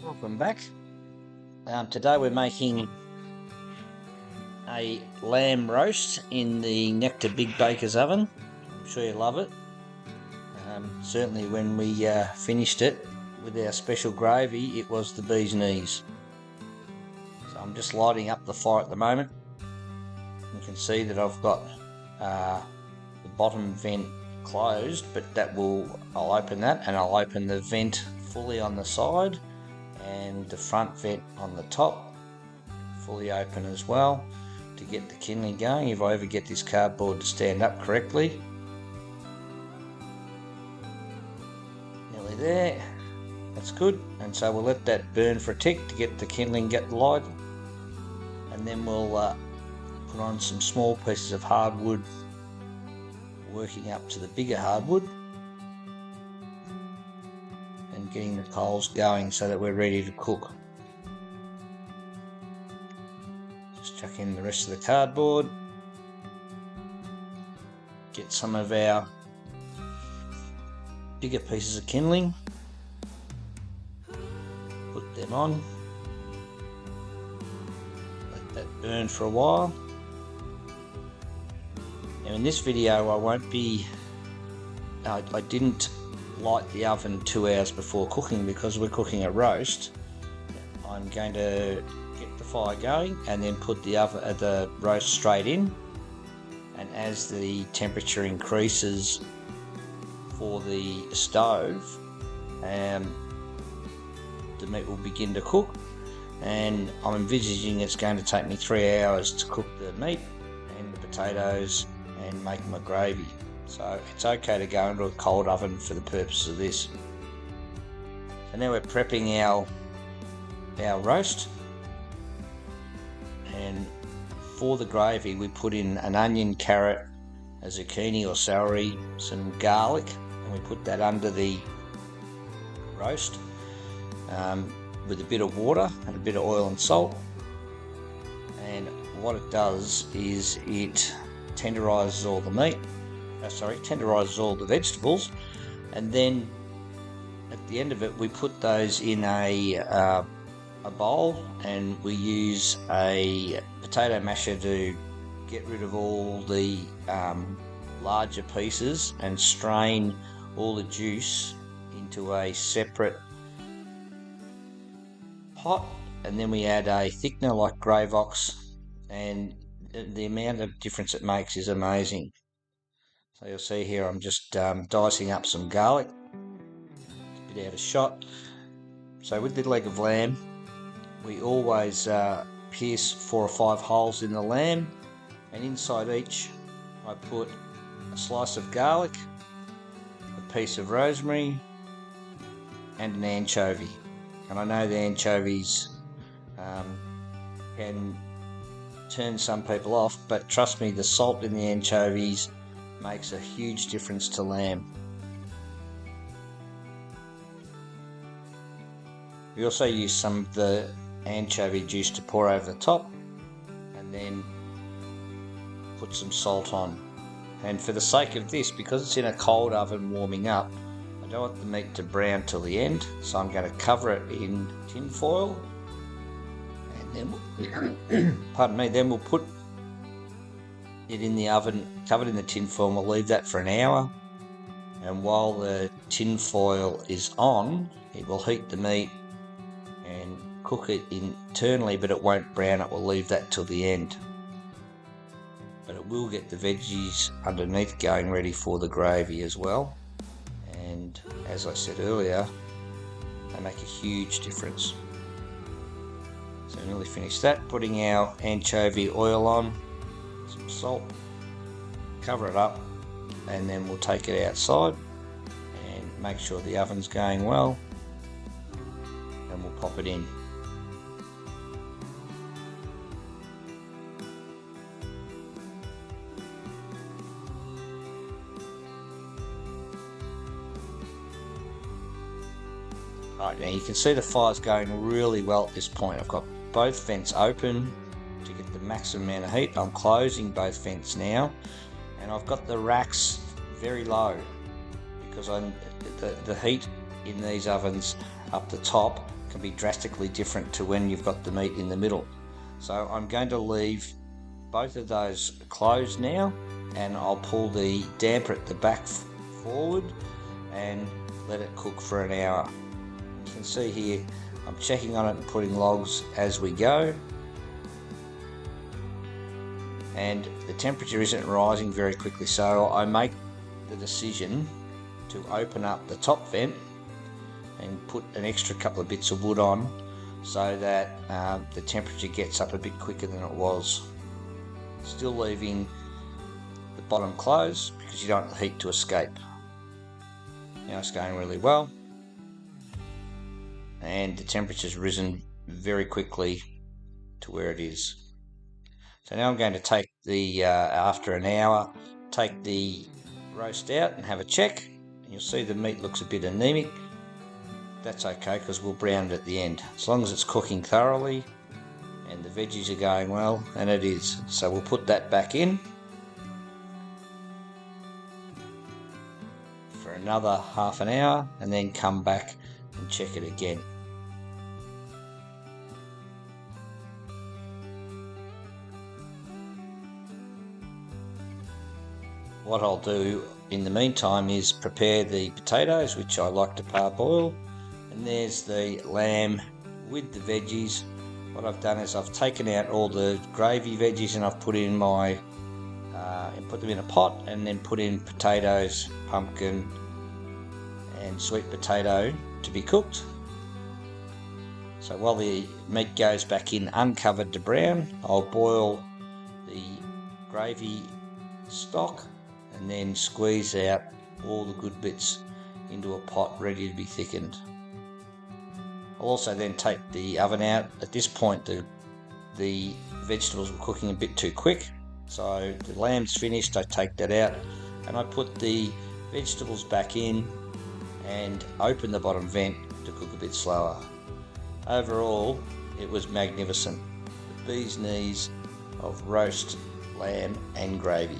Welcome back. Today we're making a lamb roast in the Nectre Big Baker's oven. I'm sure you love it. Certainly when we finished it with our special gravy, it was the bee's knees. So I'm just lighting up the fire at the moment. You can see that I've got the bottom vent closed, but I'll open that and I'll open the vent fully on the side and the front vent on the top fully open as well to get the kindling going if I ever get this cardboard to stand up correctly. Nearly there, that's good, and so we'll let that burn for a tick to get the kindling get light, and then we'll put on some small pieces of hardwood, working up to the bigger hardwood and getting the coals going so that we're ready to cook. Just chuck in the rest of the cardboard, get some of our bigger pieces of kindling, put them on, let that burn for a while. Now in this video I didn't light the oven 2 hours before cooking because we're cooking a roast. I'm going to get the fire going and then put the roast straight in, and as the temperature increases for the stove, the meat will begin to cook, and I'm envisaging it's going to take me 3 hours to cook the meat and the potatoes and make my gravy. So it's okay to go into a cold oven for the purpose of this. So now we're prepping our roast, and for the gravy we put in an onion, carrot, a zucchini or celery, some garlic, and we put that under the roast with a bit of water and a bit of oil and salt. And what it does is it tenderises all the meat. Tenderises all the vegetables, and then at the end of it we put those in a bowl, and we use a potato masher to get rid of all the larger pieces and strain all the juice into a separate pot, and then we add a thickener like Gravox, and the amount of difference it makes is amazing. So you'll see here I'm just dicing up some garlic, a bit out of shot. So with the leg of lamb, we always pierce 4 or 5 holes in the lamb, and inside each I put a slice of garlic, a piece of rosemary, and an anchovy. And I know the anchovies can turn some people off, but trust me, the salt in the anchovies makes a huge difference to lamb. We also use some of the anchovy juice to pour over the top, and then put some salt on. And for the sake of this, because it's in a cold oven warming up, I don't want the meat to brown till the end, so I'm going to cover it in tin foil, and then then we'll put it in the oven, covered in the tin foil, and we'll leave that for an hour. And while the tin foil is on, it will heat the meat and cook it internally, but it won't brown it. We'll leave that till the end. But it will get the veggies underneath going ready for the gravy as well. And as I said earlier, they make a huge difference. So nearly finished that, putting our anchovy oil on, some salt, cover it up, and then we'll take it outside and make sure the oven's going well, and we'll pop it in. Right, now you can see the fire's going really well at this point. I've got both vents open to get the maximum amount of heat. I'm closing both vents now, and I've got the racks very low because the heat in these ovens up the top can be drastically different to when you've got the meat in the middle. So I'm going to leave both of those closed now, and I'll pull the damper at the back forward and let it cook for an hour. You can see here I'm checking on it and putting logs as we go, and the temperature isn't rising very quickly, so I make the decision to open up the top vent and put an extra couple of bits of wood on so that the temperature gets up a bit quicker than it was. Still leaving the bottom closed because you don't want the heat to escape. Now it's going really well, and the temperature's risen very quickly to where it is. So now I'm going to take the, after an hour, take the roast out and have a check. And you'll see the meat looks a bit anemic. That's okay because we'll brown it at the end. As long as it's cooking thoroughly and the veggies are going well, and it is. So we'll put that back in for another half an hour and then come back and check it again. What I'll do in the meantime is prepare the potatoes, which I like to parboil, and there's the lamb with the veggies. What I've done is I've taken out all the gravy veggies and I've put in my put them in a pot, and then put in potatoes, pumpkin and sweet potato to be cooked. So while the meat goes back in uncovered to brown, I'll boil the gravy stock and then squeeze out all the good bits into a pot ready to be thickened. I'll also then take the oven out. At this point the vegetables were cooking a bit too quick, so the lamb's finished, I take that out and I put the vegetables back in and open the bottom vent to cook a bit slower. Overall, it was magnificent. The bee's knees of roast lamb and gravy.